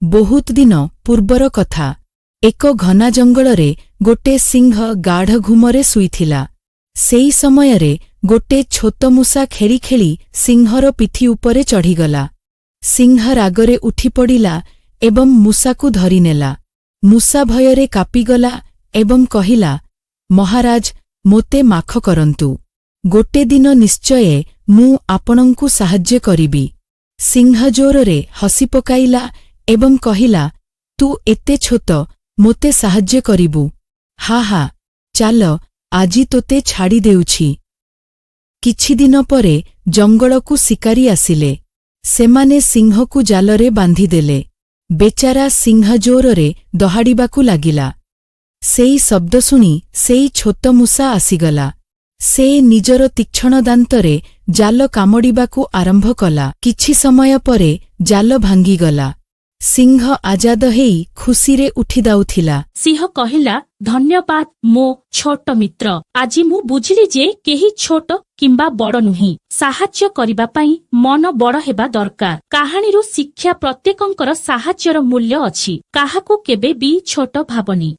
ବହୁତ ଦିନ ପୂର୍ବର କଥା। ଏକ ଘନା ଜଙ୍ଗଲରେ ଗୋटे ସିଂହ ଗାଢ଼ ଘୁମରେ ଶୋଇଥିଲା। ସେଇ ସମୟରେ ଗୋଟେ ଛୋଟ ମୂଷା ଖେଳି ଖେଳି ସିଂହର ପିଠି ଉପରେ ଚଢ଼ିଗଲା। ସିଂହ ରାଗରେ ଉଠିପଡ଼ିଲା ଏବଂ ମୂଷାକୁ ଧରିନେଲା। ମୂଷା ଭୟରେ କାପିଗଲା ଏବଂ କହିଲା, ମହାରାଜ, ମୋତେ ମାଫ କରନ୍ତୁ। ଗୋଟେ ଦିନ ନିଶ୍ଚୟ ମୁଁ ଆପଣଙ୍କୁ ସାହାଯ୍ୟ କରିବି। ସିଂହ ଜୋରରେ ହସି ପକାଇଲା ଏବଂ କହିଲା, ତୁ ଏତେ ଛୋଟ, ମୋତେ ସାହାଯ୍ୟ କରିବୁ? ହା ହା, ଚାଲ ଆଜି ତୋତେ ଛାଡ଼ି ଦେଉଛି। କିଛିଦିନ ପରେ ଜଙ୍ଗଲକୁ ଶିକାରୀ ଆସିଲେ। ସେମାନେ ସିଂହକୁ ଜାଲରେ ବାନ୍ଧିଦେଲେ। ବେଚାରା ସିଂହ ଜୋରରେ ଦହାଡ଼ିବାକୁ ଲାଗିଲା। ସେଇ ଶବ୍ଦ ଶୁଣି ସେଇ ଛୋଟ ମୂଷା ଆସିଗଲା। ସେ ନିଜର ତୀକ୍ଷ୍ଣ ଦାନ୍ତରେ ଜାଲ କାମୁଡ଼ିବାକୁ ଆରମ୍ଭ କଲା। କିଛି ସମୟ ପରେ ଜାଲ ଭାଙ୍ଗିଗଲା। ସିଂହ ଆଜାଦ ହେଇ ଖୁସିରେ ଉଠିଯାଉଥିଲା। ସିଂହ କହିଲା, ଧନ୍ୟବାଦ ମୋ ଛୋଟ ମିତ୍ର। ଆଜି ମୁଁ ବୁଝିଲି ଯେ କେହି ଛୋଟ କିମ୍ବା ବଡ଼ ନୁହେଁ। ସାହାଯ୍ୟ କରିବା ପାଇଁ ମନ ବଡ଼ ହେବା ଦରକାର। କାହାଣୀରୁ ଶିକ୍ଷା ପ୍ରତ୍ୟେକଙ୍କର ସାହାଯ୍ୟର ମୂଲ୍ୟ ଅଛି। କାହାକୁ କେବେ ବି ଛୋଟ ଭାବନି।